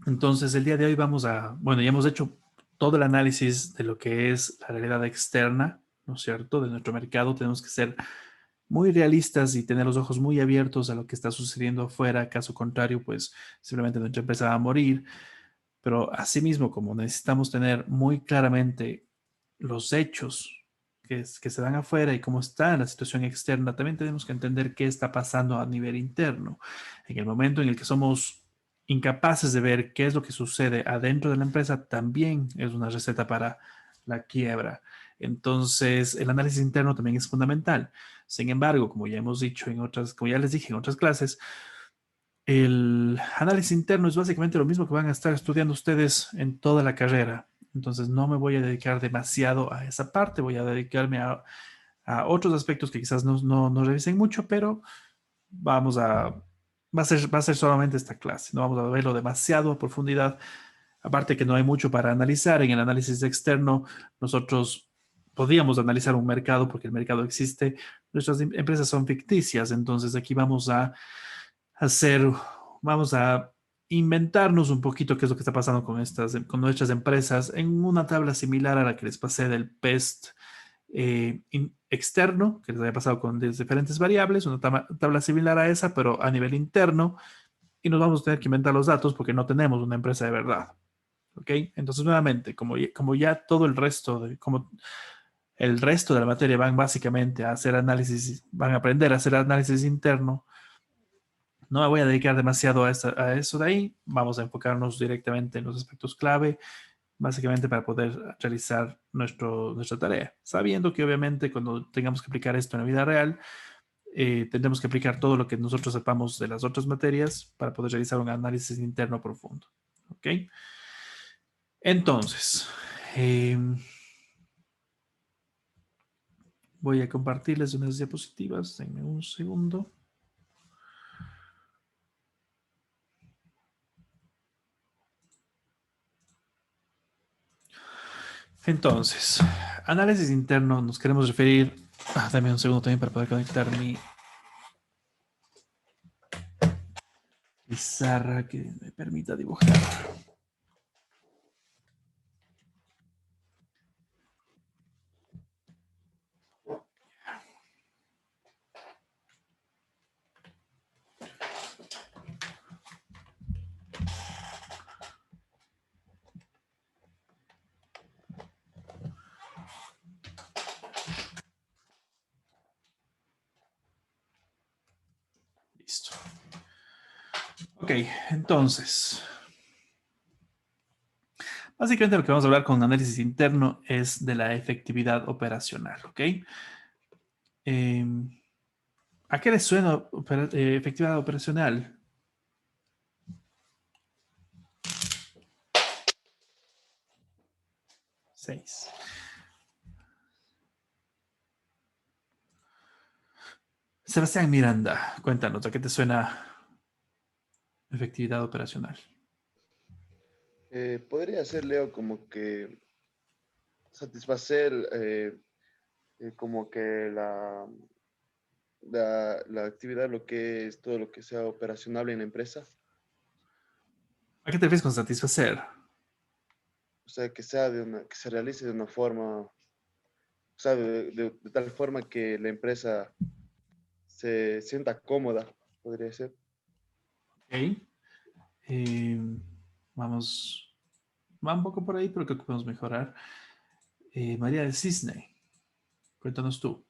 Entonces, el día de hoy vamos a, bueno, ya hemos hecho todo el análisis de lo que es la realidad externa, ¿no es cierto? De nuestro mercado. Tenemos que ser muy realistas y tener los ojos muy abiertos a lo que está sucediendo afuera. Caso contrario, pues simplemente nuestra empresa va a morir. Pero asimismo, como necesitamos tener muy claramente los hechos que se dan afuera y cómo está la situación externa, también tenemos que entender qué está pasando a nivel interno. En el momento en el que somos incapaces de ver qué es lo que sucede adentro de la empresa, también es una receta para la quiebra. Entonces, el análisis interno también es fundamental. Sin embargo, como ya hemos dicho en otras, como ya les dije en otras clases, el análisis interno es básicamente lo mismo que van a estar estudiando ustedes en toda la carrera. Entonces no me voy a dedicar demasiado a esa parte, voy a dedicarme a otros aspectos que quizás no revisen mucho, pero vamos a, va a ser solamente esta clase, no vamos a verlo demasiado a profundidad. Aparte que no hay mucho para analizar en el análisis externo, nosotros podríamos analizar un mercado porque el mercado existe, nuestras empresas son ficticias, entonces aquí vamos a hacer, vamos a inventarnos un poquito qué es lo que está pasando con con nuestras empresas en una tabla similar a la que les pasé del PEST externo, que les había pasado con diferentes variables, una tabla similar a esa, pero a nivel interno, y nos vamos a tener que inventar los datos porque no tenemos una empresa de verdad. ¿Ok? Entonces, nuevamente, como ya todo el resto como el resto de la materia van básicamente a hacer análisis, van a aprender a hacer análisis interno, no me voy a dedicar demasiado a eso de ahí. Vamos a enfocarnos directamente en los aspectos clave, básicamente para poder realizar nuestra tarea. Sabiendo que obviamente cuando tengamos que aplicar esto en la vida real, tendremos que aplicar todo lo que nosotros sepamos de las otras materias para poder realizar un análisis interno profundo. ¿Ok? Entonces, eh, voy a compartirles unas diapositivas. Denme un segundo. Entonces, análisis interno, nos queremos referir. Dame un segundo también para poder conectar mi pizarra que me permita dibujar. Listo. Ok, entonces, básicamente lo que vamos a hablar con análisis interno es de la efectividad operacional, ¿ok? Eh, ¿A qué les suena efectividad operacional? 6. Sebastián Miranda, cuéntanos, ¿a qué te suena efectividad operacional? Podría ser, Leo, como que satisfacer como que la actividad, lo que es todo lo que sea operacional en la empresa. ¿A qué te refieres con satisfacer? O sea, que sea que se realice de una forma, o sea, de tal forma que la empresa se sienta cómoda, podría ser. Ok. Eh, vamos, va un poco por ahí, pero creo que podemos mejorar. María del Cisne, cuéntanos tú.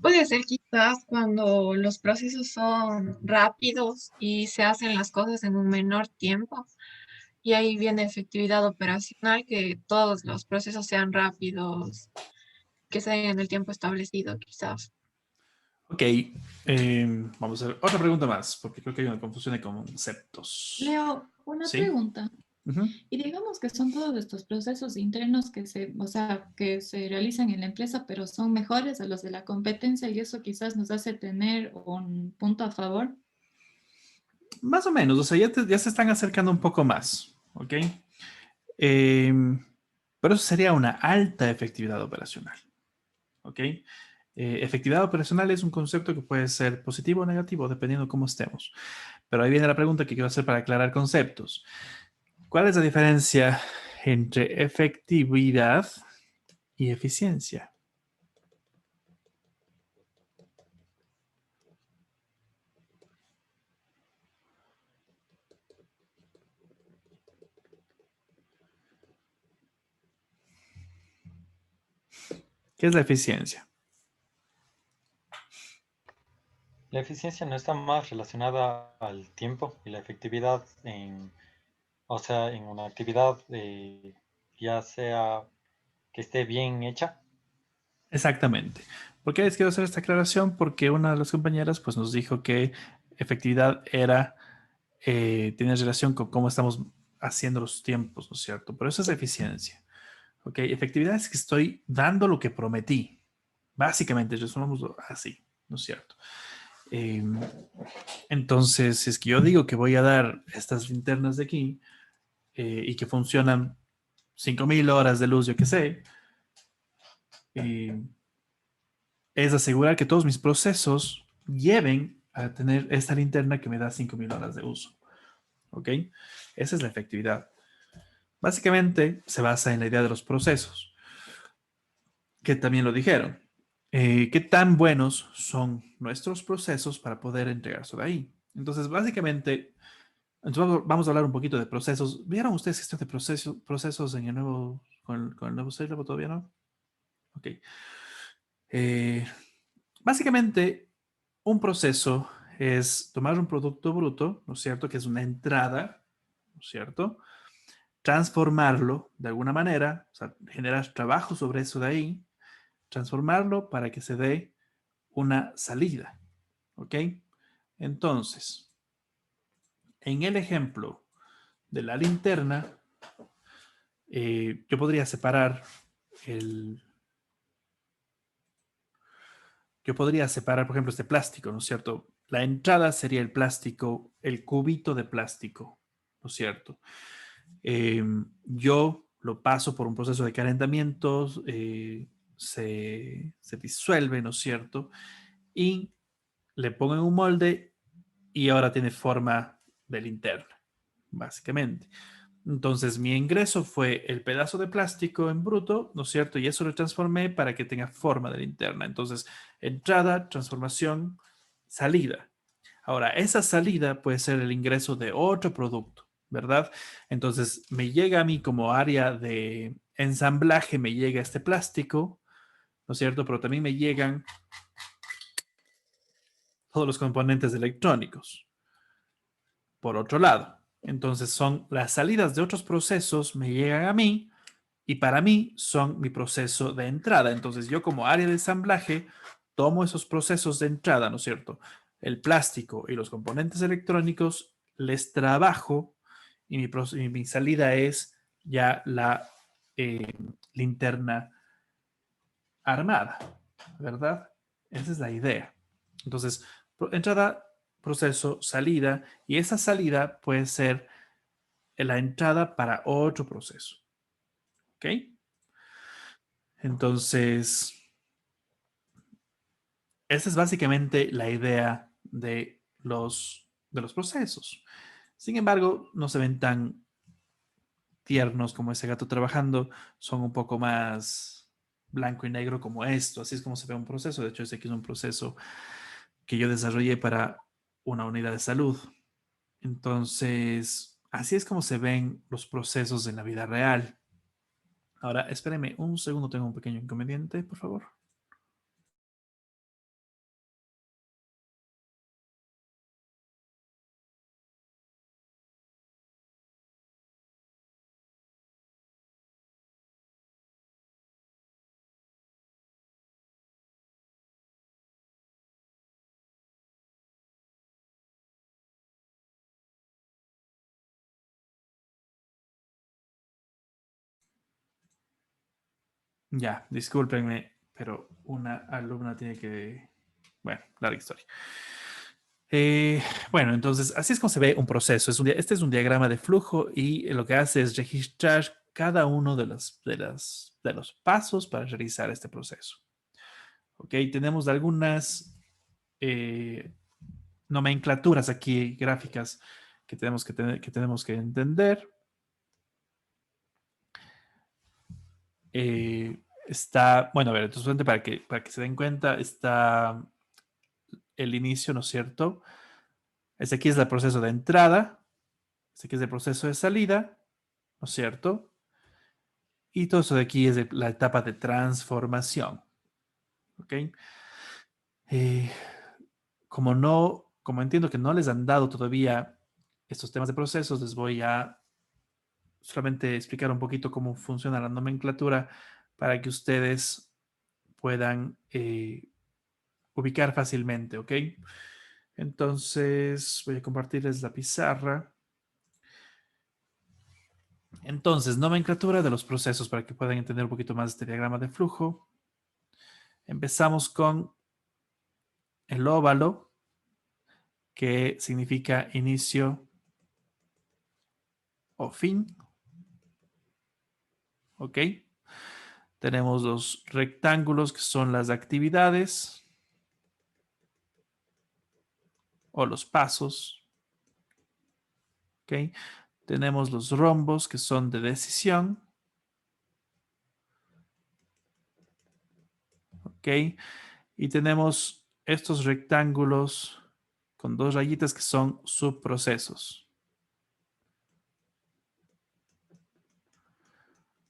Puede ser quizás cuando los procesos son rápidos y se hacen las cosas en un menor tiempo. Y ahí viene efectividad operacional, que todos los procesos sean rápidos, que sean en el tiempo establecido quizás. Ok, vamos a ver otra pregunta más, porque creo que hay una confusión de conceptos. Leo, una ¿Sí? pregunta. Ujú. Y digamos que son todos estos procesos internos o sea, que se realizan en la empresa, pero son mejores a los de la competencia y eso quizás nos hace tener un punto a favor. Más o menos, o sea, ya se están acercando un poco más, ¿ok? Em, pero eso sería una alta efectividad operacional, ¿ok? Efectividad operacional es un concepto que puede ser positivo o negativo, dependiendo de cómo estemos. Pero ahí viene la pregunta que quiero hacer para aclarar conceptos. ¿Cuál es la diferencia entre efectividad y eficiencia? ¿Qué es la eficiencia? La eficiencia no está más relacionada al tiempo y la efectividad o sea, en una actividad, ya sea que esté bien hecha. Exactamente. ¿Por qué les quiero hacer esta aclaración? Porque una de las compañeras pues, nos dijo que efectividad era, tiene relación con cómo estamos haciendo los tiempos, ¿no es cierto? Pero eso es eficiencia. ¿Ok? Efectividad es que estoy dando lo que prometí. Básicamente, resumámoslo así, ¿no es cierto? Eh, entonces, si es que yo digo que voy a dar estas linternas de aquí y que funcionan 5.000 horas de luz, yo qué sé, eh, es asegurar que todos mis procesos lleven a tener esta linterna que me da 5.000 horas de uso. ¿Ok? Esa es la efectividad. Básicamente se basa en la idea de los procesos, que también lo dijeron. ¿Qué tan buenos son nuestros procesos para poder entregarse de ahí? Entonces, básicamente, vamos a hablar un poquito de procesos. ¿Vieron ustedes gestión de procesos en el nuevo, con el nuevo sílabo? ¿Todavía no? Ok. Eh, Básicamente, un proceso es tomar un producto bruto, ¿no es cierto? Que es una entrada, ¿no es cierto? Transformarlo de alguna manera, o sea, generar trabajo sobre eso de ahí, transformarlo para que se dé una salida, ¿ok? Entonces, en el ejemplo de la linterna, yo podría separar el... Yo podría separar, por ejemplo, este plástico, ¿no es cierto? La entrada sería el plástico, el cubito de plástico, ¿no es cierto? Yo lo paso por un proceso de calentamiento, se disuelve, ¿no es cierto? Y le pongo en un molde y ahora tiene forma de linterna, básicamente. Entonces mi ingreso fue el pedazo de plástico en bruto, ¿no es cierto? Y eso lo transformé para que tenga forma de linterna. Entonces, entrada, transformación, salida. Ahora, esa salida puede ser el ingreso de otro producto, ¿verdad? Entonces, me llega a mí como área de ensamblaje, me llega este plástico, ¿no es cierto? Pero también me llegan todos los componentes electrónicos, por otro lado. Entonces, son las salidas de otros procesos, me llegan a mí y para mí son mi proceso de entrada. Entonces, yo como área de ensamblaje tomo esos procesos de entrada, ¿no es cierto? El plástico y los componentes electrónicos, les trabajo y mi salida es ya la eh, linterna armada, ¿verdad? Esa es la idea. Entonces, entrada, proceso, salida, y esa salida puede ser la entrada para otro proceso. ¿Ok? Entonces, esa es básicamente la idea de los procesos. Sin embargo, no se ven tan tiernos como ese gato trabajando, son un poco más blanco y negro como esto. Así es como se ve un proceso. De hecho, este aquí es un proceso que yo desarrollé para una unidad de salud. Entonces, así es como se ven los procesos en la vida real. Ahora, espérenme un segundo, tengo un pequeño inconveniente, por favor. Ya, discúlpenme, pero una alumna tiene que... Bueno, larga historia. Bueno, entonces así es como se ve un proceso. Este es un diagrama de flujo y lo que hace es registrar cada uno de los pasos para realizar este proceso. Ok, tenemos algunas nomenclaturas aquí gráficas que tenemos que entender. Está, bueno, a ver, entonces para que se den cuenta, está el inicio, ¿no es cierto? Este aquí es el proceso de entrada, este aquí es el proceso de salida, ¿no es cierto? Y todo eso de aquí es la etapa de transformación, ¿ok? Eh, como entiendo que no les han dado todavía estos temas de procesos, les voy a solamente explicar un poquito cómo funciona la nomenclatura para que ustedes puedan ubicar fácilmente, ¿ok? Entonces voy a compartirles la pizarra. Entonces, nomenclatura de los procesos para que puedan entender un poquito más este diagrama de flujo. Empezamos con el óvalo, que significa inicio o fin. ¿Ok? Tenemos los rectángulos, que son las actividades o los pasos. ¿Ok? Tenemos los rombos, que son de decisión. ¿Ok? Y tenemos estos rectángulos con dos rayitas que son subprocesos.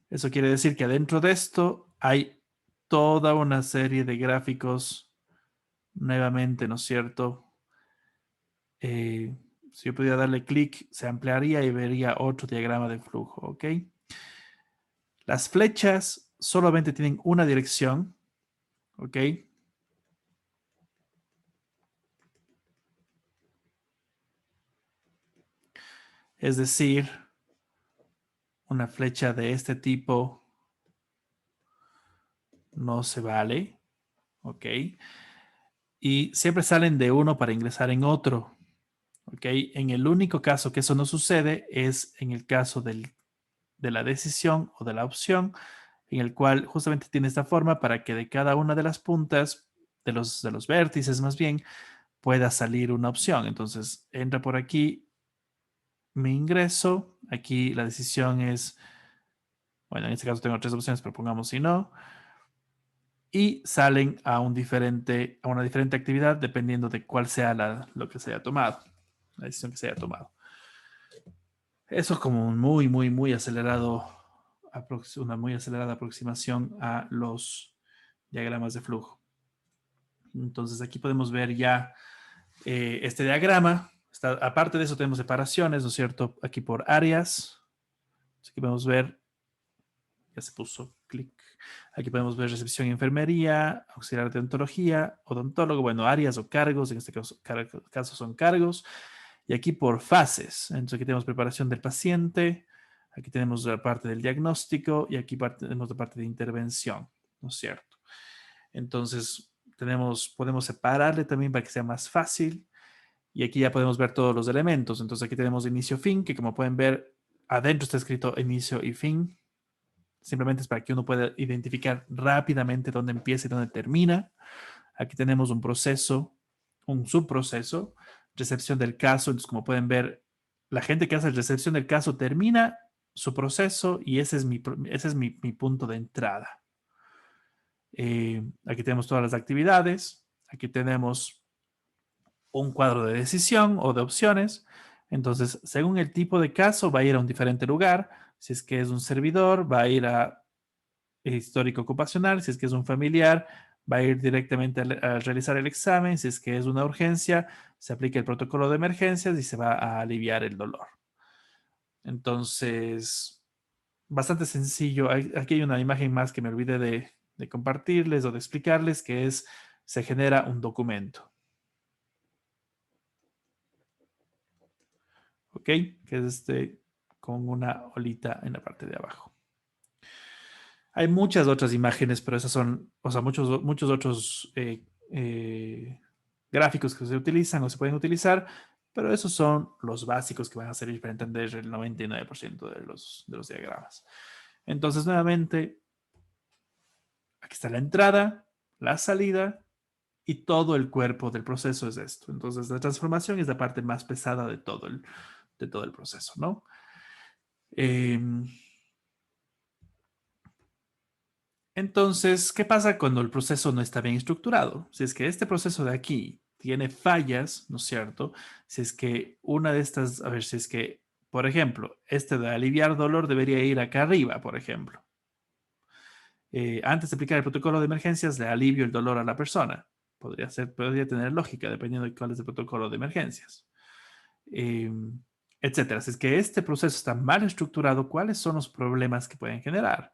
Eso quiere decir que adentro de esto hay toda una serie de gráficos nuevamente, ¿no es cierto? Si yo pudiera darle clic, se ampliaría y vería otro diagrama de flujo, ¿ok? Las flechas solamente tienen una dirección, ¿ok? Es decir, una flecha de este tipo no se vale, ¿ok? Y siempre salen de uno para ingresar en otro, ¿ok? En el único caso que eso no sucede es en el caso de la decisión o de la opción, en el cual justamente tiene esta forma para que de cada una de las puntas, de los vértices más bien, pueda salir una opción. Entonces, entra por aquí mi ingreso. Aquí la decisión es, bueno, en este caso tengo tres opciones, pero pongamos si no. Y salen a una diferente actividad dependiendo de cuál sea lo que se haya tomado, la decisión que se haya tomado. Eso es como un muy, muy, muy acelerado, una muy acelerada aproximación a los diagramas de flujo. Entonces aquí podemos ver ya este diagrama. Aparte de eso tenemos separaciones, ¿no es cierto? Aquí por áreas. Aquí podemos ver, ya se puso clic. Aquí podemos ver recepción y enfermería, auxiliar de odontología, odontólogo, bueno, áreas o cargos, en este caso son cargos. Y aquí por fases. Entonces aquí tenemos preparación del paciente, aquí tenemos la parte del diagnóstico y aquí tenemos la parte de intervención, ¿no es cierto? Entonces podemos separarle también para que sea más fácil. Y aquí ya podemos ver todos los elementos. Entonces aquí tenemos inicio-fin, que como pueden ver, adentro está escrito inicio y fin. Simplemente es para que uno pueda identificar rápidamente dónde empieza y dónde termina. Aquí tenemos un proceso, un subproceso, recepción del caso. Entonces, como pueden ver, la gente que hace recepción del caso termina su proceso y ese es mi punto de entrada. Aquí tenemos todas las actividades. Aquí tenemos un cuadro de decisión o de opciones. Entonces, según el tipo de caso, va a ir a un diferente lugar. Si es que es un servidor, va a ir a histórico ocupacional. Si es que es un familiar, va a ir directamente a realizar el examen. Si es que es una urgencia, se aplica el protocolo de emergencias y se va a aliviar el dolor. Entonces, bastante sencillo. Aquí hay una imagen más que me olvidé de compartirles o de explicarles, que es, se genera un documento. ¿Ok? Que es con una olita en la parte de abajo. Hay muchas otras imágenes, pero esas son, o sea, muchos otros gráficos que se utilizan o se pueden utilizar, pero esos son los básicos que van a servir para entender el 99% de los diagramas. Entonces, nuevamente, aquí está la entrada, la salida y todo el cuerpo del proceso es esto. Entonces, la transformación es la parte más pesada de todo el proceso, ¿no? Em, Entonces, ¿qué pasa cuando el proceso no está bien estructurado? Si es que este proceso de aquí tiene fallas, ¿no es cierto? Si es que una de estas, a ver, si es que, por ejemplo, este de aliviar dolor debería ir acá arriba, por ejemplo. Antes de aplicar el protocolo de emergencias, le alivio el dolor a la persona. Podría tener lógica dependiendo de cuál es el protocolo de emergencias. Eh, etcétera. Si es que este proceso está mal estructurado, ¿cuáles son los problemas que pueden generar?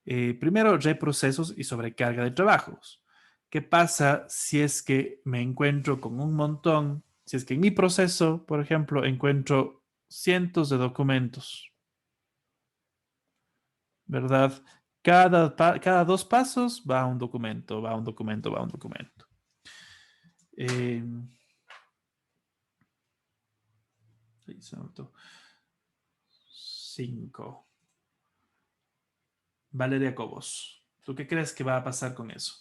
Primero, reprocesos y sobrecarga de trabajos. ¿Qué pasa si es que me encuentro con un montón? Si es que en mi proceso, por ejemplo, encuentro cientos de documentos, ¿verdad? Cada dos pasos va un documento, va un documento, va un documento. Eh, cinco. Valeria Cobos, ¿tú qué crees que va a pasar con eso?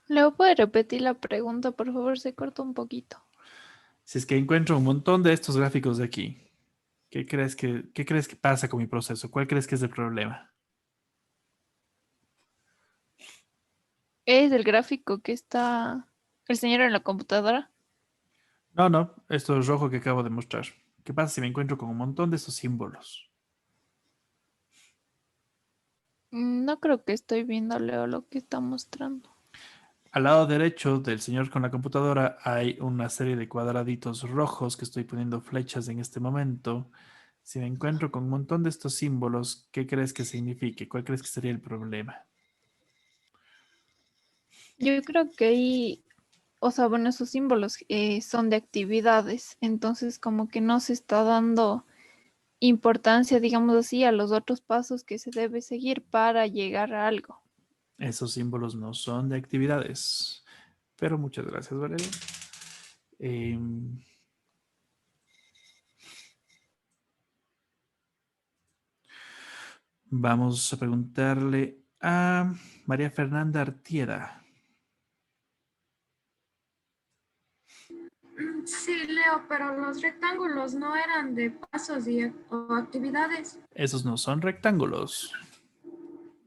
¿Luego puede repetir la pregunta, por favor? Se cortó un poquito. Si es que encuentro un montón de estos gráficos de aquí, qué crees que pasa con mi proceso? ¿Cuál crees que es el problema? ¿Es el gráfico que está el señor en la computadora? No, no, esto es rojo que acabo de mostrar. ¿Qué pasa si me encuentro con un montón de estos símbolos? No creo que estoy viendo, Leo, lo que está mostrando. Al lado derecho del señor con la computadora hay una serie de cuadraditos rojos que estoy poniendo flechas en este momento. Si me encuentro con un montón de estos símbolos, ¿qué crees que signifique? ¿Cuál crees que sería el problema? Yo creo que ahí, o sea, bueno, esos símbolos son de actividades, entonces como que no se está dando importancia, digamos así, a los otros pasos que se debe seguir para llegar a algo. Esos símbolos no son de actividades. Pero muchas gracias, Valeria. Em, Vamos a preguntarle a María Fernanda Artieda. Sí, Leo, pero los rectángulos no eran de pasos o actividades. Esos no son rectángulos.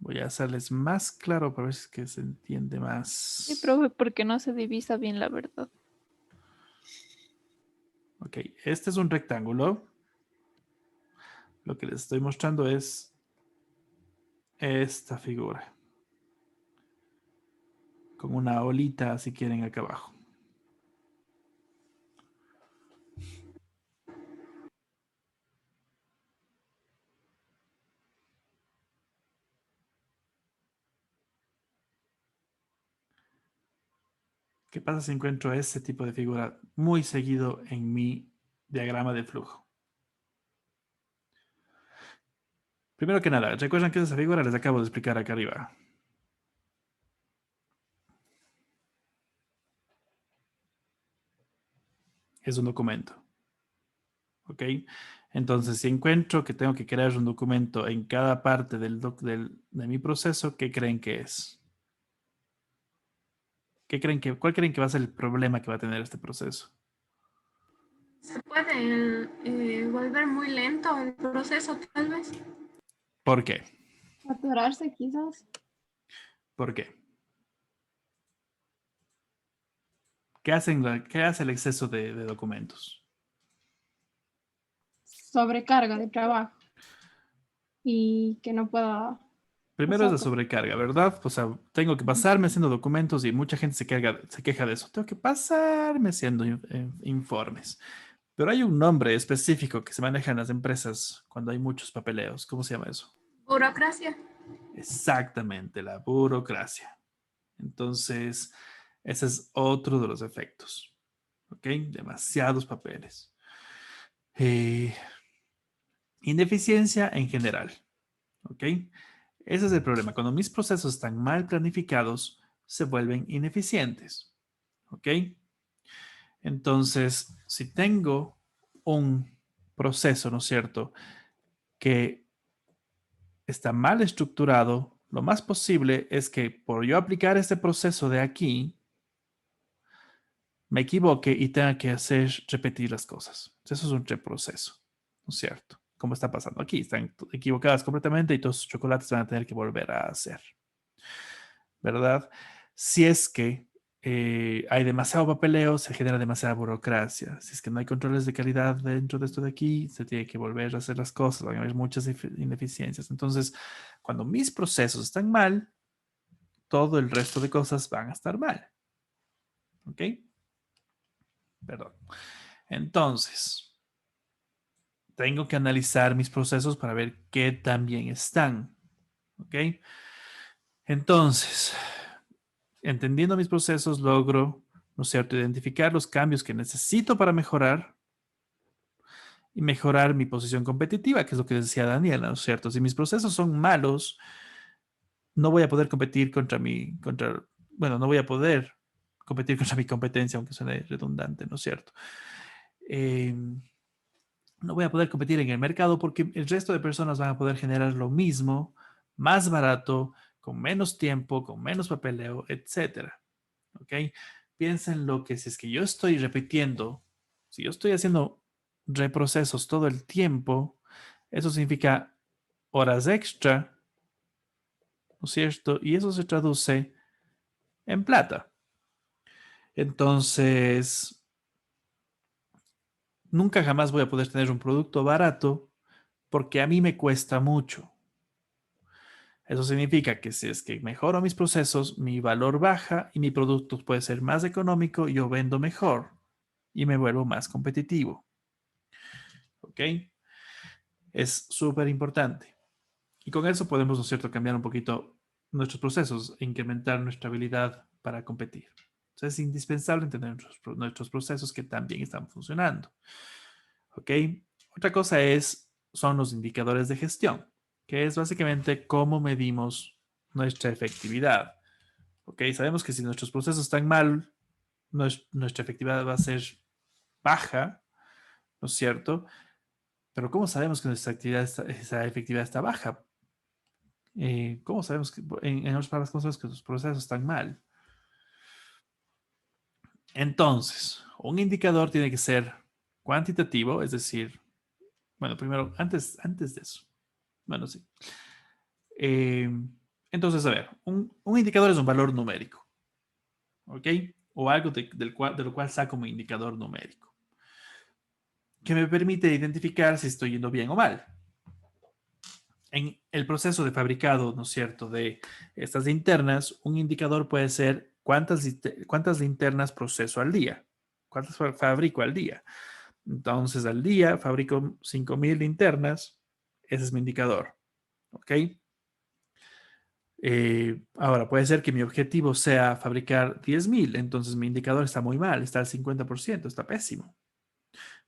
Voy a hacerles más claro para ver si es que se entiende Sí, más. profe, porque no se divisa bien la verdad. Ok, este es un rectángulo. Lo que les estoy mostrando es esta figura. Con una olita, si quieren, acá abajo. ¿Qué pasa si encuentro ese tipo de figura muy seguido en mi diagrama de flujo? Primero que nada, recuerden que esa figura les acabo de explicar acá arriba. Es un documento. ¿Ok? Entonces, si encuentro que tengo que crear un documento en cada parte de mi proceso, ¿qué creen que es? ¿Cuál creen que va a ser el problema que va a tener este proceso? Se puede volver muy lento el proceso, tal vez. ¿Por qué? Atorarse quizás. ¿Por qué? ¿Qué hace el exceso de documentos? Sobrecarga de trabajo y que no pueda, o Primero es sea, la sobrecarga, ¿verdad? O sea, tengo que pasarme haciendo documentos y mucha gente se queja de eso. Tengo que pasarme haciendo informes. Pero hay un nombre específico que se maneja en las empresas cuando hay muchos papeleos. ¿Cómo se llama eso? Burocracia. Exactamente, la burocracia. Entonces, ese es otro de los efectos. ¿Ok? Demasiados papeles. Eh, Ineficiencia en general. ¿Ok? Ese es el problema. Cuando mis procesos están mal planificados, se vuelven ineficientes. ¿Ok? Entonces, si tengo un proceso, ¿no es cierto? que está mal estructurado, lo más posible es que por yo aplicar este proceso de aquí, me equivoque y tenga que hacer repetir las cosas. Eso es un reproceso, ¿no es cierto? Como está pasando aquí, están equivocadas completamente y todos sus chocolates van a tener que volver a hacer, ¿verdad? Si es que hay demasiado papeleo, se genera demasiada burocracia. Si es que no hay controles de calidad dentro de esto de aquí, se tiene que volver a hacer las cosas, van a haber muchas ineficiencias. Entonces, cuando mis procesos están mal, todo el resto de cosas van a estar mal. ¿Ok? Perdón. Entonces, tengo que analizar mis procesos para ver qué tan bien están. ¿Ok? Entonces, entendiendo mis procesos, logro, ¿no es cierto?, identificar los cambios que necesito para mejorar y mejorar mi posición competitiva, que es lo que decía Daniela, ¿no es cierto? Si mis procesos son malos, no voy a poder competir bueno, no voy a poder competir contra mi competencia, aunque suene redundante, ¿no es cierto? No voy a poder competir en el mercado porque el resto de personas van a poder generar lo mismo, más barato, con menos tiempo, con menos papeleo, etcétera. ¿Ok? Piensen lo que si es que yo estoy repitiendo, si yo estoy haciendo reprocesos todo el tiempo, eso significa horas extra, ¿no es cierto? Y eso se traduce en plata. Entonces, nunca jamás voy a poder tener un producto barato porque a mí me cuesta mucho. Eso significa que si es que mejoro mis procesos, mi valor baja y mi producto puede ser más económico, yo vendo mejor y me vuelvo más competitivo. ¿Ok? Es súper importante. Y con eso podemos, ¿no es cierto?, cambiar un poquito nuestros procesos e incrementar nuestra habilidad para competir. Entonces es indispensable entender nuestros procesos que también están funcionando. ¿Ok? Otra cosa son los indicadores de gestión, que es básicamente cómo medimos nuestra efectividad. ¿Ok? Sabemos que si nuestros procesos están mal, nuestra efectividad va a ser baja, ¿no es cierto? Pero ¿cómo sabemos que esa efectividad está baja? ¿Cómo sabemos que, en otras palabras, cómo sabemos que los procesos están mal? Entonces, un indicador tiene que ser cuantitativo, es decir, bueno, primero, antes de eso. Bueno, sí. Eh, entonces, a ver, un indicador es un valor numérico, ¿ok? O algo de lo cual saco mi indicador numérico, que me permite identificar si estoy yendo bien o mal. En el proceso de fabricado, ¿no es cierto?, de estas linternas, un indicador puede ser cuántas linternas proceso al día, cuántas fabrico al día. Entonces, al día fabrico 5,000 linternas, ese es mi indicador, ¿ok? Ahora, puede ser que mi objetivo sea fabricar 10,000, entonces mi indicador está muy mal, está al 50%, está pésimo.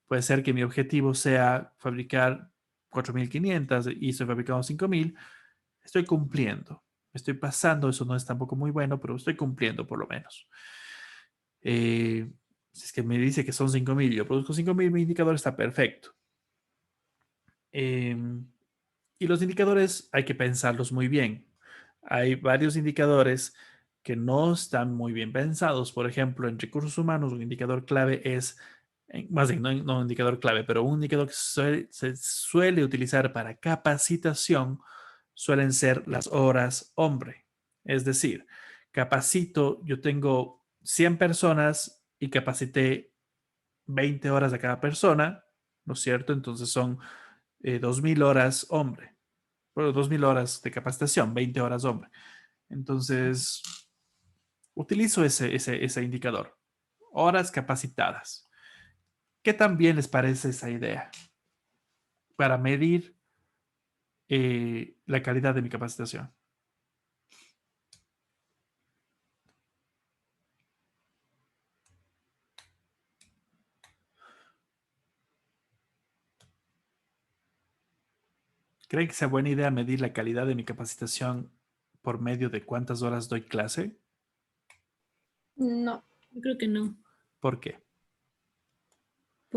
Puede ser que mi objetivo sea fabricar 4,500 y estoy fabricando 5,000. Estoy cumpliendo. Estoy pasando, eso no es tampoco muy bueno, pero estoy cumpliendo por lo menos. Si es que me dice que son 5,000 y yo produzco 5,000, mi indicador está perfecto. Y los indicadores hay que pensarlos muy bien. Hay varios indicadores que no están muy bien pensados. Por ejemplo, en recursos humanos, un indicador clave es, más bien, no un indicador clave, pero un indicador que se suele utilizar para capacitación suelen ser las horas hombre. Es decir, yo tengo 100 personas y capacité 20 horas a cada persona, ¿no es cierto? Entonces son 2,000 horas hombre. Bueno, 2,000 horas de capacitación, 20 horas hombre. Entonces, utilizo ese indicador. Horas capacitadas. ¿Qué tan bien les parece esa idea? Para medir la calidad de mi capacitación. ¿Creen que sea buena idea medir la calidad de mi capacitación por medio de cuántas horas doy clase? No. Yo creo que no, ¿Por qué?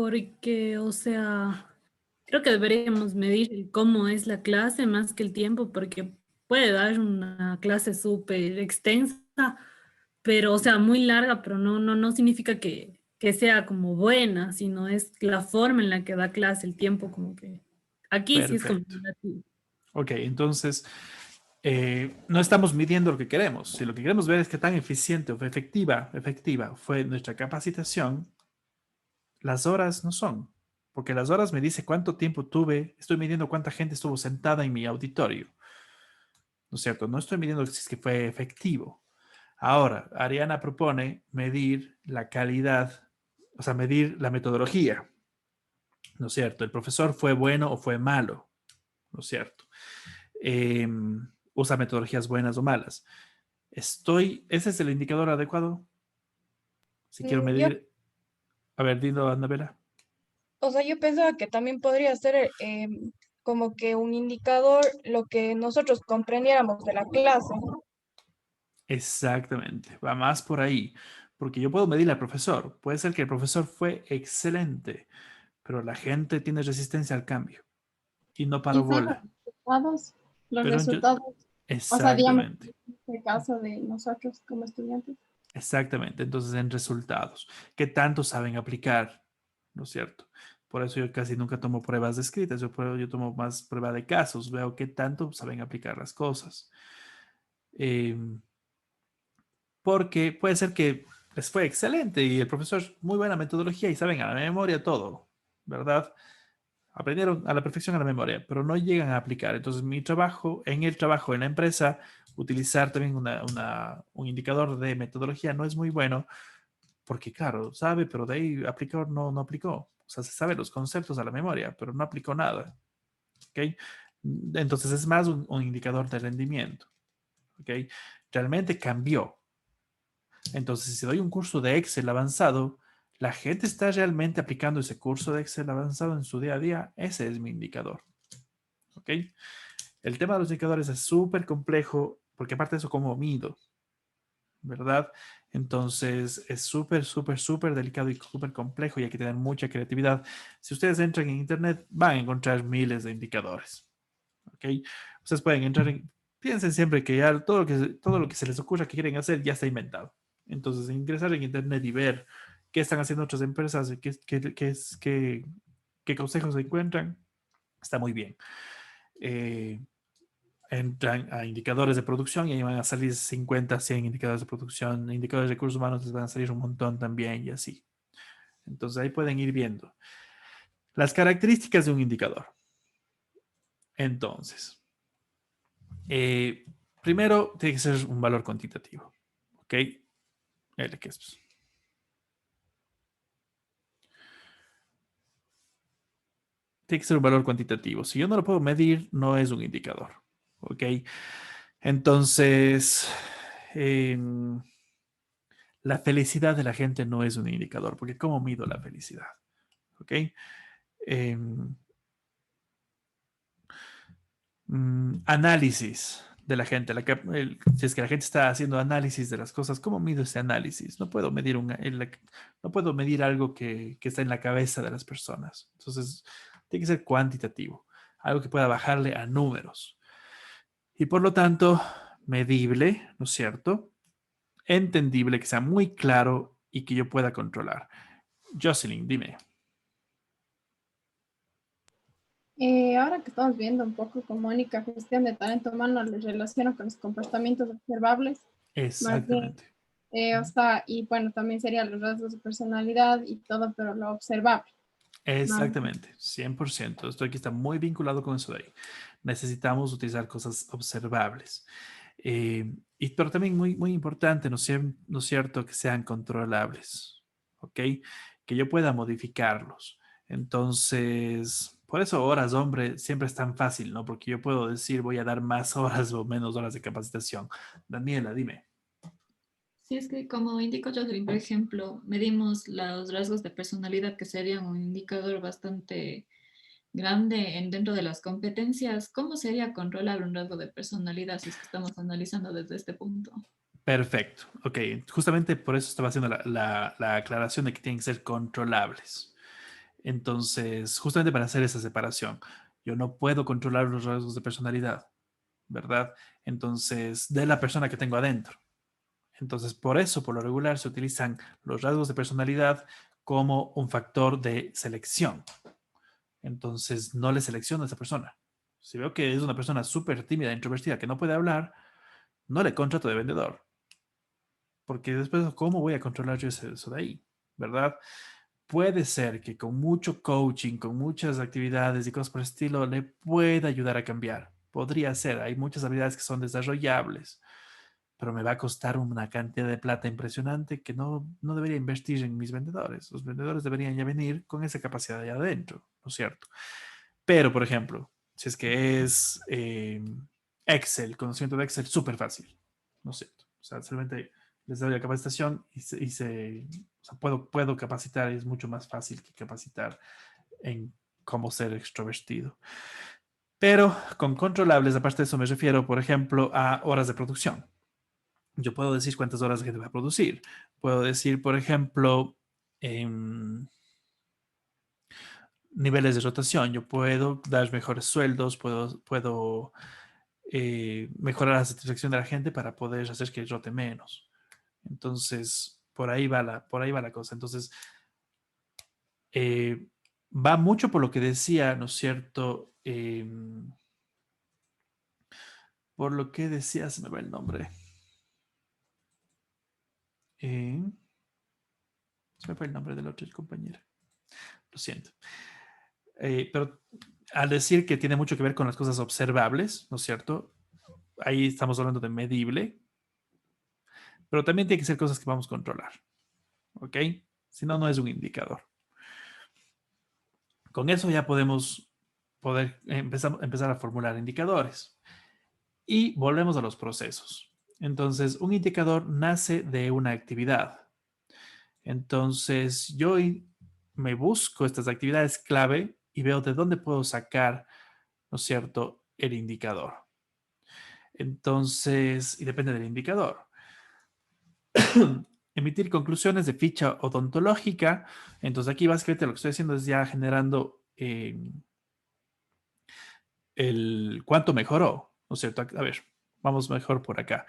porque, o sea, Creo que deberíamos medir el cómo es la clase más que el tiempo, porque puede dar una clase súper extensa, pero, o sea, muy larga, pero no significa que sea como buena, sino es la forma en la que da clase, el tiempo como que... Aquí sí es como Perfecto. relativo. Ok, entonces no estamos midiendo lo que queremos. Si lo que queremos ver es qué tan eficiente o efectiva fue nuestra capacitación, las horas no son. Porque las horas me dice cuánto tiempo tuve, estoy midiendo cuánta gente estuvo sentada en mi auditorio. ¿No es cierto? No estoy midiendo si es que fue efectivo. Ahora, Ariana propone medir la calidad, o sea, medir la metodología. ¿No es cierto? ¿El profesor fue bueno o fue malo? ¿No es cierto? Eh, Usa metodologías buenas o malas. ¿Ese es el indicador adecuado? Si quiero Yo, medir, a ver, dilo, Annabela. o sea, yo pensaba que también podría ser como que un indicador lo que nosotros comprendiéramos de la clase. Exactamente, va más por ahí, porque yo puedo medirle al profesor. Puede ser que el profesor fue excelente, pero la gente tiene resistencia al cambio y no paró Quizás bola. los Pero yo, resultados, o sea, digamos, exactamente, en este caso de nosotros como estudiantes. exactamente. Entonces, en resultados, ¿qué tanto saben aplicar? ¿No es cierto? Por eso yo casi nunca tomo pruebas descritas, yo tomo más prueba de casos, veo qué tanto saben aplicar las cosas. Em, Porque puede ser que les fue excelente y el profesor muy buena metodología y saben a la memoria todo, ¿verdad? Aprendieron a la perfección a la memoria, pero no llegan a aplicar. Entonces, mi trabajo, en el trabajo en la empresa, utilizar también un indicador de metodología no es muy bueno porque, claro, sabe, pero de ahí aplicó, no aplicó. O sea, se sabe los conceptos a la memoria, pero no aplicó nada. ¿Ok? Entonces, es más un indicador de rendimiento. ¿Ok? Realmente cambió. Entonces, si doy un curso de Excel avanzado, la gente está realmente aplicando ese curso de Excel avanzado en su día a día. Ese es mi indicador. ¿Ok? El tema de los indicadores es súper complejo porque aparte de eso, como mido, ¿verdad? Entonces, es súper delicado y súper complejo y hay que tener mucha creatividad. Si ustedes entran en Internet, van a encontrar miles de indicadores. ¿Ok? Ustedes pueden entrar en... Piensen siempre que ya todo lo que se les ocurra que quieren hacer ya está inventado. Entonces, ingresar en Internet y ver qué están haciendo otras empresas, qué consejos se encuentran, está muy bien. Eh, Entran a indicadores de producción y ahí van a salir 50, 100 indicadores de producción, indicadores de recursos humanos les van a salir un montón también y así. Entonces ahí pueden ir viendo las características de un indicador. Entonces, eh, primero tiene que ser un valor cuantitativo. ¿Ok? El que es. Tiene que ser un valor cuantitativo. Si yo no lo puedo medir, no es un indicador. ¿Ok? Entonces, em, la felicidad de la gente no es un indicador, porque ¿cómo mido la felicidad? ¿Ok? Em, Análisis de la gente. Si es que la gente está haciendo análisis de las cosas, ¿cómo mido ese análisis? No puedo medir, no puedo medir algo que está en la cabeza de las personas. Entonces, tiene que ser cuantitativo, algo que pueda bajarle a números. Y por lo tanto, medible, ¿no es cierto? Entendible, que sea muy claro y que yo pueda controlar. Jocelyn, dime. Ahora que estamos viendo un poco como única gestión de talento humano, les relaciono con los comportamientos observables, más bien, Exactamente. o sea, y bueno, también serían los rasgos de personalidad y todo, pero lo observable. Más bien. Exactamente, 100%. Esto aquí está muy vinculado con eso de ahí. Necesitamos utilizar cosas observables. Pero también muy importante, ¿no es cierto? Que sean controlables, ¿ok? Que yo pueda modificarlos. Entonces, por eso horas, hombre, siempre es tan fácil, ¿no? Porque yo puedo decir, voy a dar más horas o menos horas de capacitación. Daniela, dime. Sí, es que como indico yo, por ejemplo, medimos los rasgos de personalidad que serían un indicador bastante grande dentro de las competencias. ¿Cómo sería controlar un rasgo de personalidad si es que estamos analizando desde este punto? Perfecto. Ok, justamente por eso estaba haciendo la aclaración de que tienen que ser controlables. Entonces, justamente para hacer esa separación, yo no puedo controlar los rasgos de personalidad, ¿verdad? Entonces, de la persona que tengo adentro. Entonces, por eso, por lo regular, se utilizan los rasgos de personalidad como un factor de selección. Entonces, no le selecciono a esa persona. Si veo que es una persona súper tímida, introvertida, que no puede hablar, no le contrato de vendedor. Porque después, ¿cómo voy a controlar yo eso de ahí? ¿Verdad? Puede ser que con mucho coaching, con muchas actividades y cosas por el estilo, le pueda ayudar a cambiar. Podría ser. Hay muchas habilidades que son desarrollables, pero me va a costar una cantidad de plata impresionante que no debería invertir en mis vendedores. Los vendedores deberían ya venir con esa capacidad de adentro, ¿no es cierto? Pero, por ejemplo, si es que es Excel, conocimiento de Excel, súper fácil, ¿no es cierto? O sea, solamente les doy la capacitación o sea, puedo capacitar, es mucho más fácil que capacitar en cómo ser extrovertido. Pero con controlables, aparte de eso, me refiero, por ejemplo, a horas de producción. Yo puedo decir cuántas horas la gente va a producir. Puedo decir, por ejemplo, niveles de rotación. Yo puedo dar mejores sueldos, puedo mejorar la satisfacción de la gente para poder hacer que rote menos. Entonces, por ahí va la cosa. Entonces, va mucho por lo que decía, ¿no es cierto? Por lo que decía, se me va el nombre. Se me fue el nombre de la otra compañera. Lo siento. Pero al decir que tiene mucho que ver con las cosas observables, ¿no es cierto? Ahí estamos hablando de medible, pero también tiene que ser cosas que vamos a controlar, ¿ok? Si no, no es un indicador. Con eso ya podemos empezar a formular indicadores. Y volvemos a los procesos. Entonces, un indicador nace de una actividad. Entonces, yo me busco estas actividades clave y veo de dónde puedo sacar, ¿no es cierto?, el indicador. Entonces, y depende del indicador. Emitir conclusiones de ficha odontológica. Entonces, aquí básicamente lo que estoy haciendo es ya generando el cuánto mejoró, ¿no es cierto? A ver, vamos mejor por acá.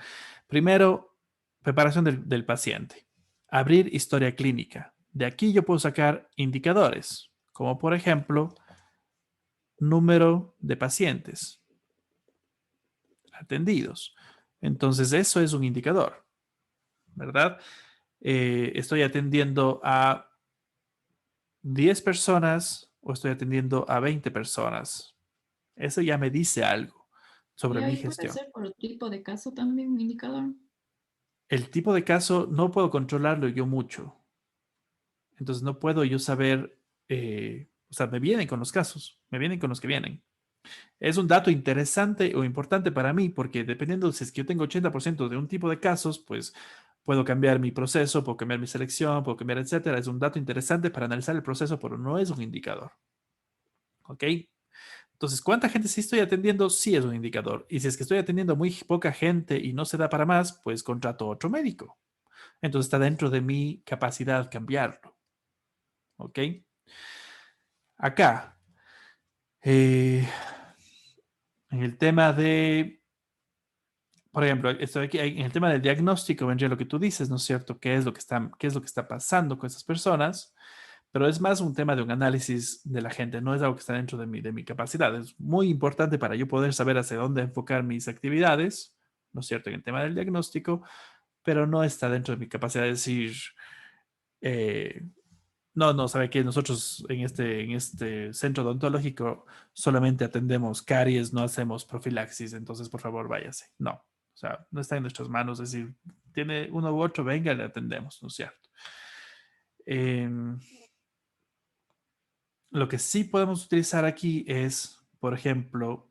Primero, preparación del paciente. Abrir historia clínica. De aquí yo puedo sacar indicadores, como por ejemplo, número de pacientes atendidos. Entonces, eso es un indicador, ¿verdad? Estoy atendiendo a 10 personas o estoy atendiendo a 20 personas. Eso ya me dice algo Y sobre mi ahí puede gestión. ser por tipo de caso también un indicador. El tipo de caso no puedo controlarlo yo mucho. Entonces no puedo yo saber, o sea, me vienen con los casos, me vienen con los que vienen. Es un dato interesante o importante para mí porque dependiendo si es que yo tengo 80% de un tipo de casos, pues puedo cambiar mi proceso, puedo cambiar mi selección, puedo cambiar, etcétera. Es un dato interesante para analizar el proceso, pero no es un indicador. ¿Ok? Entonces, ¿cuánta gente sí estoy atendiendo? Sí es un indicador. Y si es que estoy atendiendo muy poca gente y no se da para más, pues contrato a otro médico. Entonces está dentro de mi capacidad cambiarlo. ¿Ok? Acá, en el tema de, por ejemplo, estoy aquí, en el tema del diagnóstico, vendría lo que tú dices, ¿no es cierto? ¿Qué es lo que está pasando con esas personas? Pero es más un tema de un análisis de la gente, no es algo que está dentro de mi capacidad. Es muy importante para yo poder saber hacia dónde enfocar mis actividades, ¿no es cierto? En el tema del diagnóstico, pero no está dentro de mi capacidad de decir, eh, no, sabe que nosotros en este centro odontológico solamente atendemos caries, no hacemos profilaxis, entonces por favor váyase. No, o sea, no está en nuestras manos decir, tiene uno u otro, venga, le atendemos, ¿no es cierto? Lo que sí podemos utilizar aquí es, por ejemplo,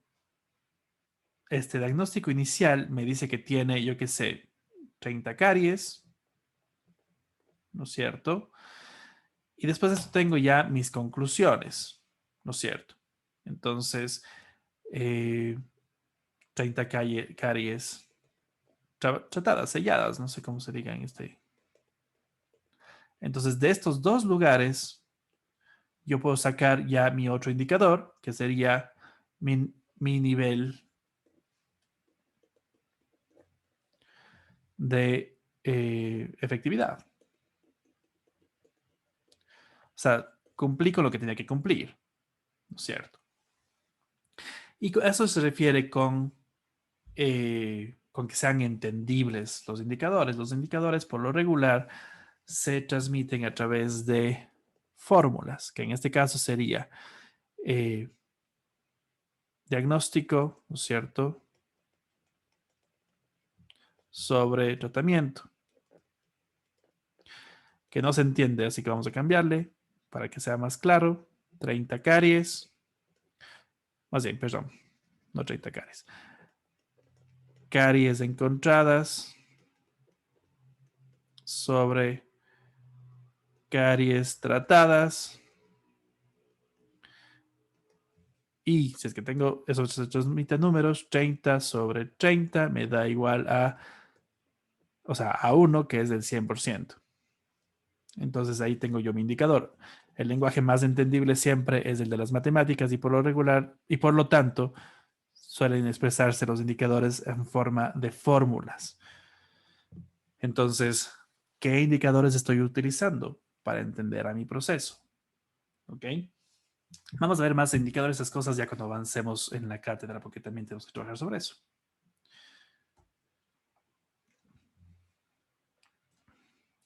este diagnóstico inicial me dice que tiene, yo qué sé, 30 caries, ¿no es cierto? Y después de esto tengo ya mis conclusiones, ¿no es cierto? Entonces, 30 caries tratadas, selladas, no sé cómo se diga en este. Entonces, de estos dos lugares, yo puedo sacar ya mi otro indicador, que sería mi nivel de efectividad. O sea, cumplí con lo que tenía que cumplir, ¿no es cierto? Y eso se refiere con que sean entendibles los indicadores. Los indicadores, por lo regular, se transmiten a través de fórmulas, que en este caso sería diagnóstico, ¿no es cierto?, sobre tratamiento, que no se entiende, así que vamos a cambiarle para que sea más claro. 30 caries, más bien, perdón, no 30 caries. Caries encontradas sobre caries tratadas. Y si es que tengo, eso se transmite números, 30 sobre 30 me da igual a, o sea, a 1, que es del 100%. Entonces ahí tengo yo mi indicador. El lenguaje más entendible siempre es el de las matemáticas y por lo regular, y por lo tanto, suelen expresarse los indicadores en forma de fórmulas. Entonces, ¿qué indicadores estoy utilizando para entender a mi proceso? ¿Ok? Vamos a ver más indicadores, esas cosas ya cuando avancemos en la cátedra, porque también tenemos que trabajar sobre eso.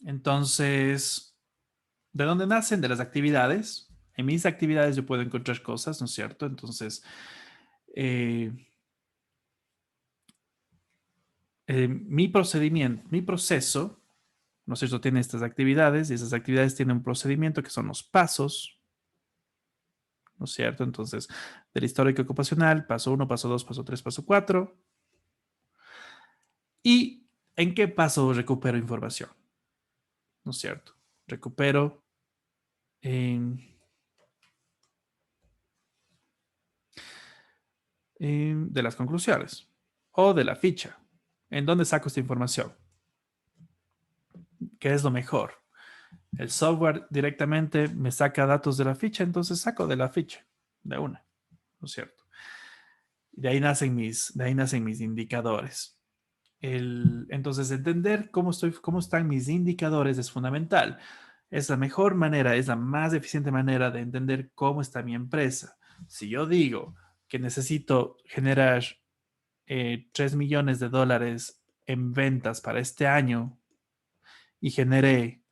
Entonces, ¿de dónde nacen? De las actividades. En mis actividades yo puedo encontrar cosas, ¿no es cierto? Entonces, mi procedimiento, mi proceso, ¿no es cierto?, tiene estas actividades y esas actividades tienen un procedimiento que son los pasos, ¿no es cierto? Entonces, del histórico ocupacional, paso 1, paso 2, paso 3, paso 4. ¿Y en qué paso recupero información? ¿No es cierto? Recupero de las conclusiones o de la ficha. ¿En dónde saco esta información? ¿Qué es lo mejor? El software directamente me saca datos de la ficha, entonces saco de la ficha, de una, ¿no es cierto? De ahí nacen mis indicadores. Entonces, entender cómo están mis indicadores es fundamental. Es la mejor manera, es la más eficiente manera de entender cómo está mi empresa. Si yo digo que necesito generar 3 millones de dólares en ventas para este año y generé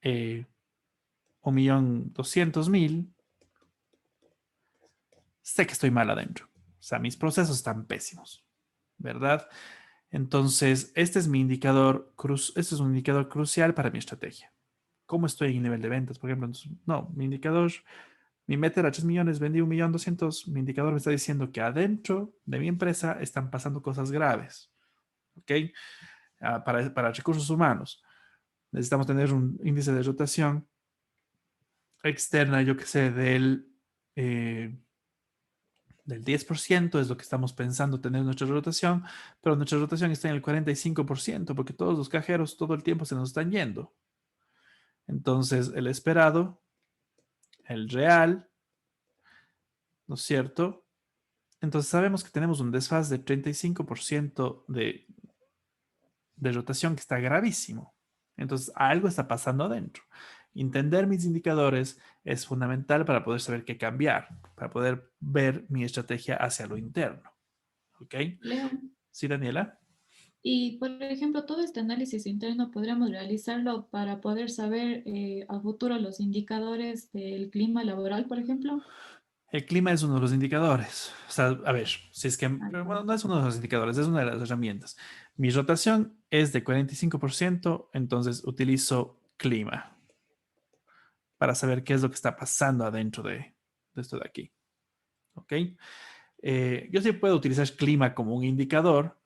1.200.000, sé que estoy mal adentro. O sea, mis procesos están pésimos, ¿verdad? Entonces, este es un indicador crucial para mi estrategia. ¿Cómo estoy en el nivel de ventas? Por ejemplo, no, mi meta era 3 millones, vendí 1.200.000. Mi indicador me está diciendo que adentro de mi empresa están pasando cosas graves. ¿Ok? Para recursos humanos, necesitamos tener un índice de rotación externa, yo que sé, del 10% es lo que estamos pensando tener nuestra rotación, pero nuestra rotación está en el 45% porque todos los cajeros todo el tiempo se nos están yendo. Entonces, el esperado, el real, ¿no es cierto? Entonces, sabemos que tenemos un desfase de 35% de rotación que está gravísimo. Entonces, algo está pasando adentro. Entender mis indicadores es fundamental para poder saber qué cambiar, para poder ver mi estrategia hacia lo interno. ¿Ok? Leo, Sí, Daniela. y por ejemplo, todo este análisis interno podríamos realizarlo para poder saber a futuro los indicadores del clima laboral, por ejemplo. El clima es uno de los indicadores. O sea, a ver, si es que, Ajá. bueno, no es uno de los indicadores, es una de las herramientas. Mi rotación es de 45%, entonces utilizo clima para saber qué es lo que está pasando adentro de esto de aquí. ¿Ok? Yo sí puedo utilizar clima como un indicador,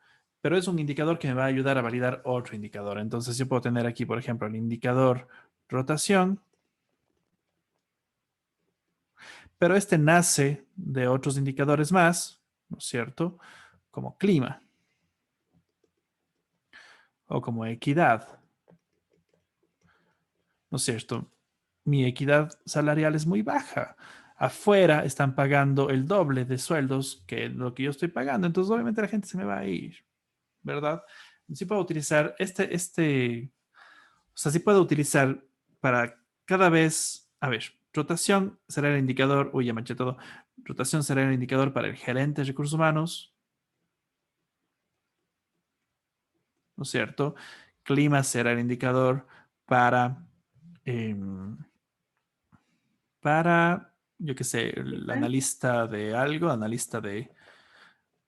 pero es un indicador que me va a ayudar a validar otro indicador. Entonces yo puedo tener aquí, por ejemplo, el indicador rotación, pero este nace de otros indicadores más, ¿no es cierto? Como clima o como equidad, ¿no es cierto? mi equidad salarial es muy baja. Afuera están pagando el doble de sueldos que lo que yo estoy pagando. Entonces, obviamente, la gente se me va a ir, ¿verdad? Sí puedo utilizar o sea, sí puedo utilizar para cada vez, a ver, rotación será el indicador, uy, ya manché todo. Rotación será el indicador para el gerente de recursos humanos, ¿no es cierto? Clima será el indicador para, em, yo qué sé, el analista de algo, analista de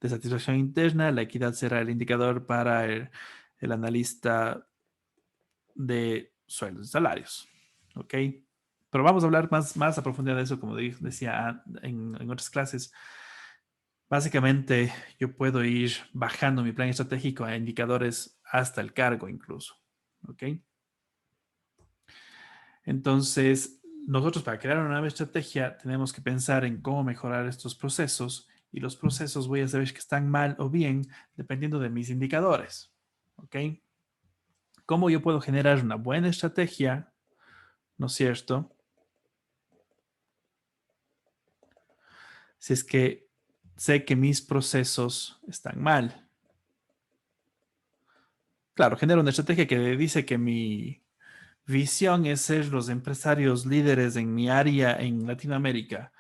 satisfacción interna. La equidad será el indicador para el analista de sueldos y salarios. ¿Ok? Pero vamos a hablar más a profundidad de eso, como decía en otras clases. Básicamente, yo puedo ir bajando mi plan estratégico a indicadores hasta el cargo incluso. ¿Ok? Entonces, nosotros para crear una nueva estrategia tenemos que pensar en cómo mejorar estos procesos, y los procesos voy a saber que están mal o bien dependiendo de mis indicadores. ¿Ok? ¿Cómo yo puedo generar una buena estrategia? ¿No es cierto? Si es que sé que mis procesos están mal. Claro, genero una estrategia que dice que mi visión es ser los empresarios líderes en mi área en Latinoamérica,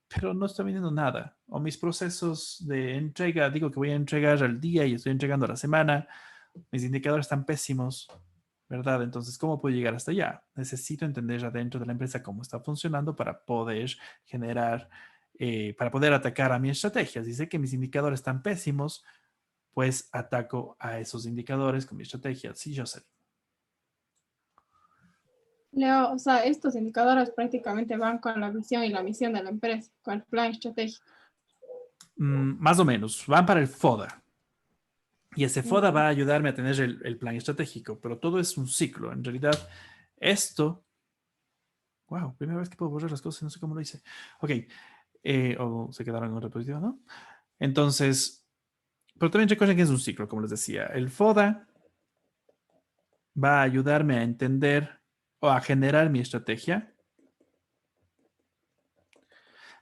pero no estoy vendiendo nada. O mis procesos de entrega, digo que voy a entregar al día y estoy entregando a la semana. Mis indicadores están pésimos, ¿verdad? Entonces, ¿cómo puedo llegar hasta allá? Necesito entender adentro de la empresa cómo está funcionando para poder generar, para poder atacar a mi estrategia. Si sé que mis indicadores están pésimos, pues ataco a esos indicadores con mi estrategia. Sí, yo sé. Leo, o sea, estos indicadores prácticamente van con la visión y la misión de la empresa, con el plan estratégico. Más o menos, van para el FODA. Y ese FODA Mm. va a ayudarme a tener el plan estratégico, pero todo es un ciclo. En realidad, esto... Wow, primera vez que puedo borrar las cosas, no sé cómo lo hice. Ok, o se quedaron en un repositorio, ¿no? Entonces, pero también recuerden que es un ciclo, como les decía. El FODA va a ayudarme a entender o a generar mi estrategia.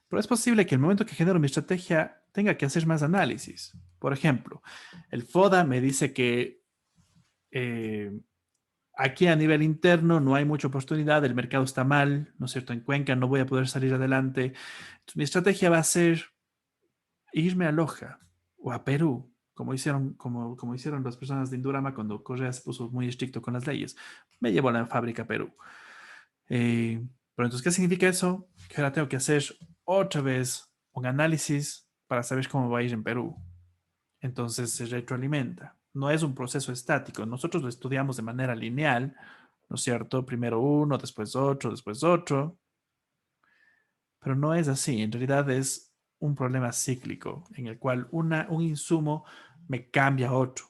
Pero es posible que el momento que genero mi estrategia tenga que hacer más análisis. Por ejemplo, el FODA me dice que aquí a nivel interno no hay mucha oportunidad, el mercado está mal, ¿no es cierto? En Cuenca no voy a poder salir adelante. Entonces, mi estrategia va a ser irme a Loja o a Perú, como hicieron las personas de Indurama cuando Correa se puso muy estricto con las leyes. Me llevó a la fábrica a Perú. Pero entonces, ¿qué significa eso? Que ahora tengo que hacer otra vez un análisis para saber cómo va a ir en Perú. Entonces se retroalimenta. No es un proceso estático. Nosotros lo estudiamos de manera lineal, ¿no es cierto? Primero uno, después otro, después otro. Pero no es así. En realidad es un problema cíclico en el cual un insumo me cambia a otro.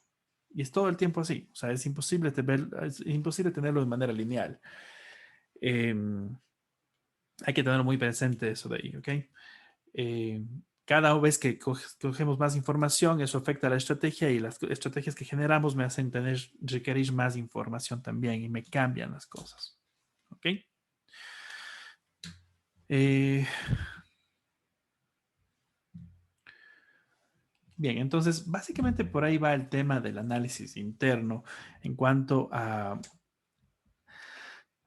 Y es todo el tiempo así. O sea, es imposible tenerlo de manera lineal. Hay que tenerlo muy presente eso de ahí, ¿ok? Cada vez que cogemos más información, eso afecta a la estrategia, y las estrategias que generamos me hacen requerir más información también y me cambian las cosas. ¿Ok? Bien, entonces básicamente por ahí va el tema del análisis interno en cuanto a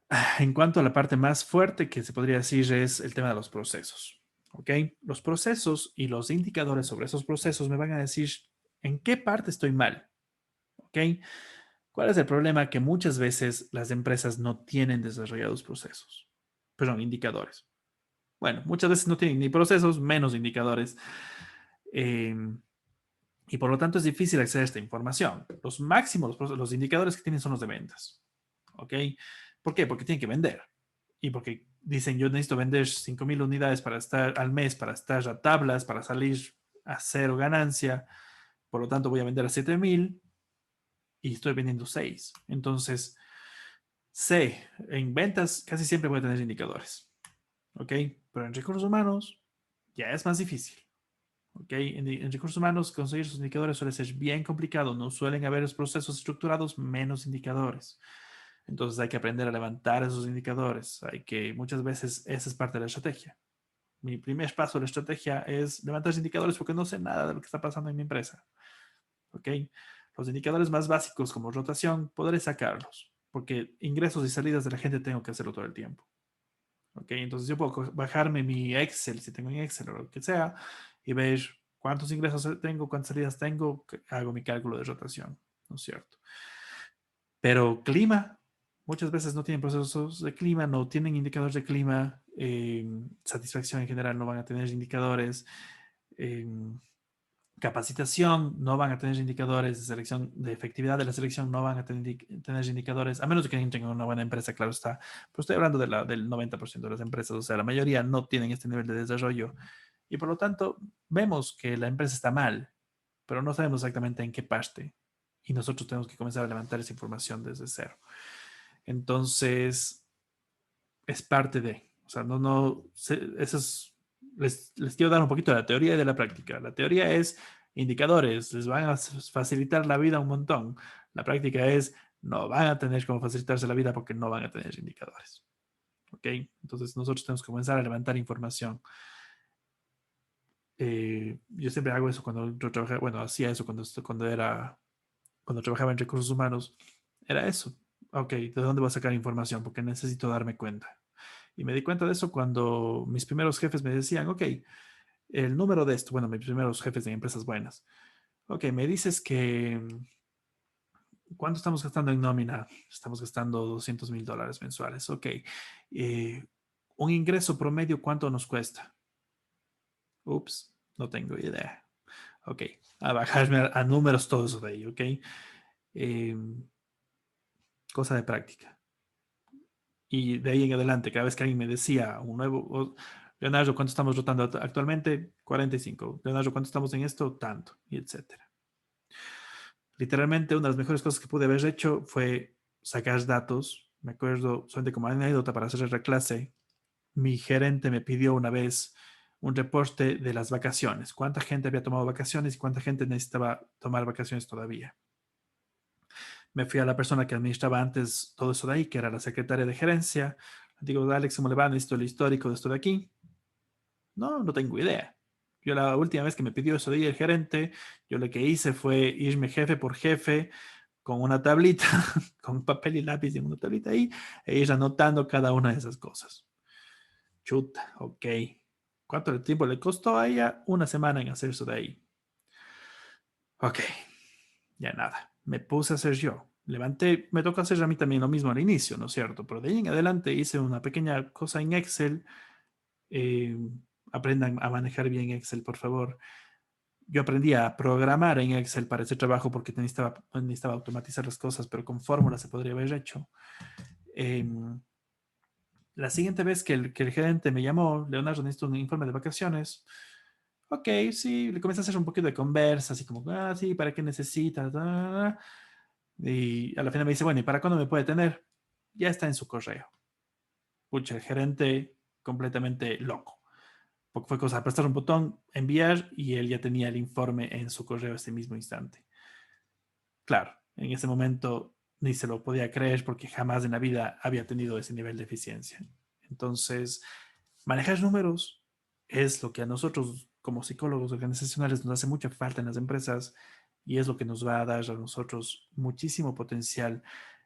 la parte más fuerte que se podría decir es el tema de los procesos. ¿Ok? Los procesos y los indicadores sobre esos procesos me van a decir en qué parte estoy mal. ¿Ok? ¿Cuál es el problema? Que muchas veces las empresas no tienen desarrollados procesos, perdón, indicadores. Bueno, muchas veces no tienen ni procesos, menos indicadores. Y por lo tanto es difícil acceder a esta información. Los máximos, los indicadores que tienen son los de ventas. ¿Ok? ¿Por qué? Porque tienen que vender. Y porque dicen, yo necesito vender 5,000 unidades para estar al mes, para estar a tablas, para salir a cero ganancia. Por lo tanto, voy a vender a 7,000 y estoy vendiendo 6. Entonces, C, en ventas casi siempre voy a tener indicadores. ¿Ok? Pero en recursos humanos ya es más difícil. ¿Ok? En recursos humanos conseguir sus indicadores suele ser bien complicado. No suelen haber los procesos estructurados, menos indicadores. Entonces hay que aprender a levantar esos indicadores. Muchas veces esa es parte de la estrategia. Mi primer paso de la estrategia es levantar los indicadores porque no sé nada de lo que está pasando en mi empresa. ¿Ok? Los indicadores más básicos como rotación, podré sacarlos porque ingresos y salidas de la gente tengo que hacerlo todo el tiempo. ¿Ok? Entonces yo puedo bajarme mi Excel, si tengo en Excel o lo que sea, y ver cuántos ingresos tengo, cuántas salidas tengo, hago mi cálculo de rotación, ¿no es cierto? Pero clima, muchas veces no tienen procesos de clima, no tienen indicadores de clima, satisfacción en general no van a tener indicadores, capacitación no van a tener indicadores, de selección, de efectividad de la selección no van a tener indicadores, a menos de que entren en una buena empresa, claro está. Pero estoy hablando del 90% de las empresas, o sea, la mayoría no tienen este nivel de desarrollo y por lo tanto vemos que la empresa está mal, pero no sabemos exactamente en qué parte y nosotros tenemos que comenzar a levantar esa información desde cero. Entonces, es parte de, o sea, eso es, les quiero dar un poquito de la teoría y de la práctica. La teoría es indicadores, les van a facilitar la vida un montón. La práctica es, no van a tener cómo facilitarse la vida porque no van a tener indicadores. ¿Ok? Entonces nosotros tenemos que comenzar a levantar información. Yo siempre hago eso cuando yo trabajaba, bueno, hacía eso cuando trabajaba en recursos humanos. Era eso. Ok, ¿de dónde voy a sacar información? Porque necesito darme cuenta. Y me di cuenta de eso cuando mis primeros jefes me decían, ok, el número de esto, bueno, mis primeros jefes de empresas buenas. Ok, me dices que, ¿cuánto estamos gastando en nómina? Estamos gastando $200,000 mensuales. Ok, un ingreso promedio, ¿cuánto nos cuesta? Ups, no tengo idea. Ok, a bajarme a números todo eso de ahí, ok. Cosa de práctica. Y de ahí en adelante, cada vez que alguien me decía Leonardo, ¿cuánto estamos rotando actualmente? 45. Leonardo, ¿cuánto estamos en esto? Tanto, y etcétera. Literalmente, una de las mejores cosas que pude haber hecho fue sacar datos. Me acuerdo, solamente como anécdota para hacer la clase, mi gerente me pidió una vez un reporte de las vacaciones. ¿Cuánta gente había tomado vacaciones y cuánta gente necesitaba tomar vacaciones todavía? Me fui a la persona que administraba antes todo eso de ahí, que era la secretaria de gerencia. Digo, Alex, ¿cómo le va? Necesito el histórico de esto de aquí. No tengo idea. Yo la última vez que me pidió eso de ahí el gerente, yo lo que hice fue irme jefe por jefe con una tablita, con papel y lápiz en una tablita ahí, e ir anotando cada una de esas cosas. Chuta, ok. ¿Cuánto tiempo le costó a ella? Una semana en hacer eso de ahí. Ok, ya nada. Me puse a hacer yo. Levanté, me toca hacer a mí también lo mismo al inicio, ¿no es cierto? Pero de ahí en adelante hice una pequeña cosa en Excel. Aprendan a manejar bien Excel, por favor. Yo aprendí a programar en Excel para ese trabajo porque necesitaba automatizar las cosas, pero con fórmulas se podría haber hecho. La siguiente vez que el gerente me llamó, Leonardo, necesito un informe de vacaciones. Ok, sí, le comencé a hacer un poquito de conversa, así como, sí, ¿para qué necesitas? Y a la final me dice, bueno, ¿y para cuándo me puede tener? Ya está en su correo. Pucha, el gerente completamente loco. Porque fue cosa de aprestar un botón, enviar, y él ya tenía el informe en su correo ese mismo instante. Claro, en ese momento ni se lo podía creer porque jamás en la vida había tenido ese nivel de eficiencia. Entonces, manejar números es lo que a nosotros como psicólogos organizacionales nos hace mucha falta en las empresas y es lo que nos va a dar a nosotros muchísimo potencial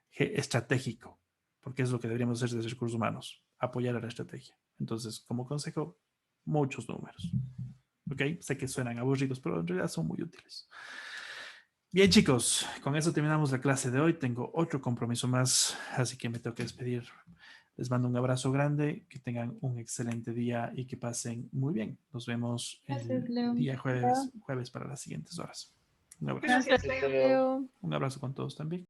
estratégico, porque es lo que deberíamos hacer desde recursos humanos, apoyar a la estrategia. Entonces, como consejo, muchos números. ¿Ok? Sé que suenan aburridos, pero en realidad son muy útiles. Bien, chicos, con eso terminamos la clase de hoy. Tengo otro compromiso más, así que me tengo que despedir. Les mando un abrazo grande, que tengan un excelente día y que pasen muy bien. Nos vemos Gracias, el Leo. día jueves para las siguientes horas. Un abrazo. Gracias, Leo. Un abrazo con todos también.